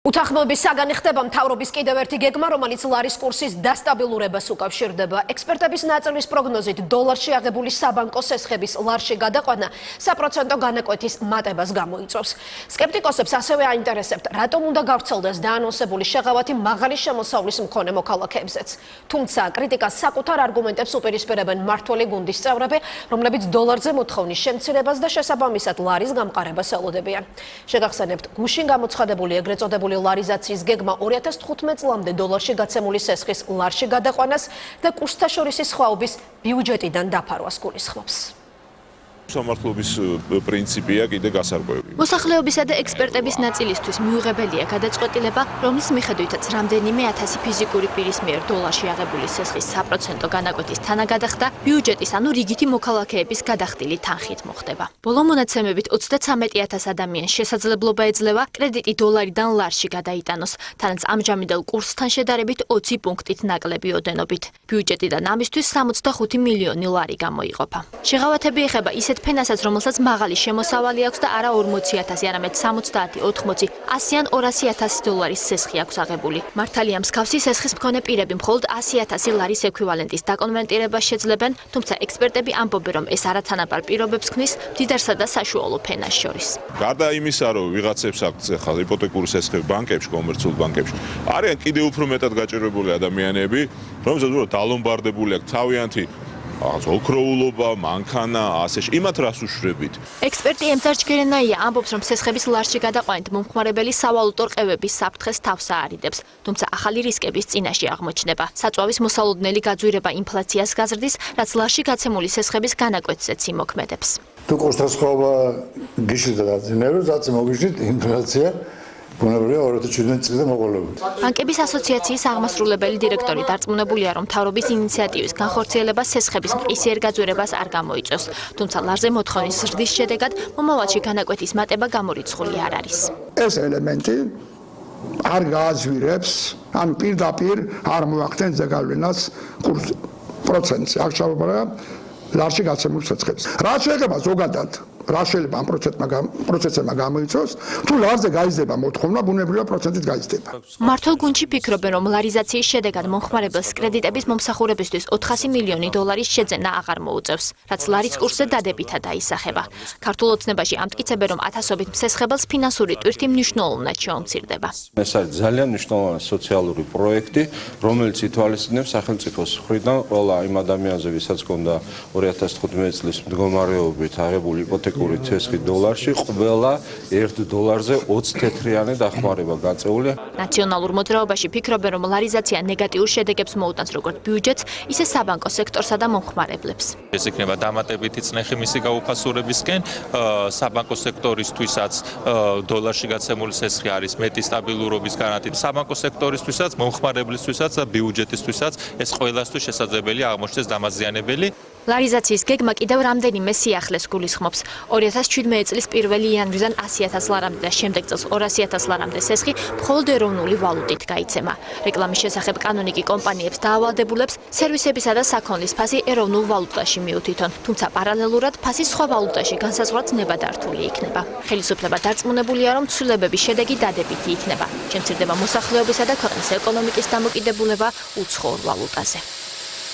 უთანხმოების საგანი ხდება მთავრობის კიდევ ერთი გეგმა, რომელიც ლარის კურსის დასტაბილურებას უკავშირდება. ექსპერტების ნაწილის პროგნოზით დოლარში აღებული საბანკო სესხების ლარში გადაყვანა 3% განაკვეთის მატებას გამოიწვევს. სკეპტიკოსებს ასევე აინტერესებთ, რატომ უნდა გავრცელდეს დაანონსებული შეღავათი მაღალი შემოსავლის მქონე მოქალაქეებზეც. თუმცა კრიტიკას საკუთარ არგუმენტებს უპირისპირებენ მმართველი გუნდის წევრები, რომლებიც დოლარზე მოთხოვნის შემცირებას და შესაბამისად ლარის გამყარებას ელოდებიან. შეგახსენებთ, გუშინ გამოცხადებული ეგრეთ წოდებული ლარიზაციის გეგმა 2015 წლამდე დოლარში გაცემული სესხის ლარში გადაყვანას და კურსთაშორისი სხვაობის ბიუჯეტიდან დაფარვას გულისხმობს. სამართლობის პრინციპია კიდე გასარკვევი. მოსახლეობისა და ექსპერტების ნაწილისთვის მიუღებელია გადაწყვეტილება, რომლის მიხედვითაც რამდენიმე 1000 ფიზიკური პირის მიერ დოლარში აღებული სესხის 3% განაკვეთის თანაგადახდა ბიუჯეტის, ანუ რიგითი მოქალაქეების გადახდილი თანხით მოხდება. ბოლო მონაცემებით 33000 ადამიანს შესაძლებლობა ეძლევა კრედიტი დოლარიდან ლარში გადაიტანოს, თანაც ამჟამინდელ კურსთან შედარებით 20 პუნქტით ნაკლები ოდენობით. ბიუჯეტიდან ამისთვის 65 მილიონი ლარი გამოიყოფა. შეღავათები ეხება ისეთ ფენასაც, რომელსაც მაღალი შემოსავალი აქვს და არა 40000, არამედ 70, 80, 100 ან 200000 დოლარის სესხი აქვს აღებული. მართალია მსგავსი სესხის მქონე პირები მხოლოდ 100000 ლარის ექვივალენტის დაკონვერტირებას შეძლებენ, თუმცა ექსპერტები ამბობენ, რომ ეს არათანაბარ პირობებს ქმნის მდიდარსა და საშუალო ფენას შორის. გარდა იმისა, რომ ვიღაცებს აქვს ახლა იპოთეკური სესხები ბანკებში, კომერციულ ბანკებში, არიან კიდევ უფრო მეტად გაჭირვებული ადამიანები, რომელსაც უბრალოდ დალომბარდებული აქვს თავიანთი ოქროულობა, მანქანა, ასეში, იმათ რას უშვრებით. ექსპერტი ემძარ ჯგერენაია ამბობს, რომ სესხების ლარში გადაყვანით მომხმარებელი სავალუტო რყევების საფრთხეს თავს აარიდებს, თუმცა ახალი რისკების წინაშე აღმოჩნდება. საწვავის მოსალოდნელი გაძვირება ინფლაციას გაზრდის, რაც ლარში გაცემული სესხების განაკვეთზეც იმოქმედებს. თუ კურსთასხმობა გიშლით და დაზიანებს, რაც მოგიშლით ინფლაცია ბუნებრივია 2017 წლიდან მოყოლებული. ბანკების ასოციაციის აღმასრულებელი დირექტორი დარწმუნებულია, რომ მთავრობის ინიციატივის განხორციელება სესხების მყისიერ გაძვირებას არ გამოიწვევს, თუმცა ლარზე მოთხოვნის ზრდის შედეგად მომავალში განაკვეთის მატება გამორიცხული არ არის. ეს ელემენტი არ გააძვირებს, ან პირდაპირ არ მოახდენს ზეგავლენას კურს პროცენტს. აქ ჩავაბარა ლარში გაცემულ სესხებს. რა შეეხება ზოგადად რა შეიძლება ამ პროცესმა გამოიწვევს, თუ ლარზე გაიზრდება მოთხოვნა, ბუნებრივია პროცენტით გაიზრდება. მართლ გუნდში ფიქრობენ, რომ ლარიზაციის შედეგად მომხმარებელს კრედიტების მომსახურებისთვის 400 მილიონი დოლარის შეძენა აღარ მოუწევს, რაც ლარის კურსზე დადებითად აისახება. ქართულ ოცნებაში ამტკიცებენ, რომ ათასობით მსესხებელს ფინანსური ტვირთი მნიშვნელოვნად შეუმცირდება. ეს არის ძალიან მნიშვნელოვანი სოციალური პროექტი, რომელიც ითვალისწინებს სახელმწიფოს მხრიდან ყველა იმ ადამიანზე, ვისაც ჰქონდა 2015 წლის მდგომარეობით აღებული იპოთეკა სესხი დოლარში, ყველა $1 20 თეთრიანი დახმარება გაწეულია. ნაციონალურ მოძრაობაში ფიქრობენ, რომ ლარიზაცია ნეგატიურ შედეგებს მოუტანს როგორც ბიუჯეტს, ისე საბანკო სექტორსა და მომხმარებლებს. ეს იქნება დამატებითი წნეხი მისი გაუფასურებისკენ, საბანკო სექტორისთვისაც დოლარში გაცემული სესხი არის მეტი სტაბილურობის გარანტი. საბანკო სექტორისთვისაც, მომხმარებლისთვისაც და ბიუჯეტისთვისაც ეს ყველასთვის შესაძლებელი აღმოჩნდეს დამაზიანებელი. ლარიზაციის გეგმა კიდევ რამდენიმე სიახლეს გულისხმობს. 2017 წლის 1 იანვრიდან 100000 ლარამდე და შემდეგ წელს 200000 ლარამდე სესხი მხოლოდ ეროვნული ვალუტით გაიცემა. რეკლამის შესახებ კანონი კი კომპანიებს დაავალდებულებს სერვისებისა და საქონლის ფასი ეროვნულ ვალუტაში მიუთითონ, თუმცა პარალელურად ფასი სხვა ვალუტაში განსაზღვრაც ნებადართული იქნება. ხელისუფლება დარწმუნებულია, რომ ცვლილებების შედეგი დადებითი იქნება. შემცირდება მოსახლეობისა და ქვეყნის ეკონომიკის დამოკიდებულება უცხოურ ვალუტაზე.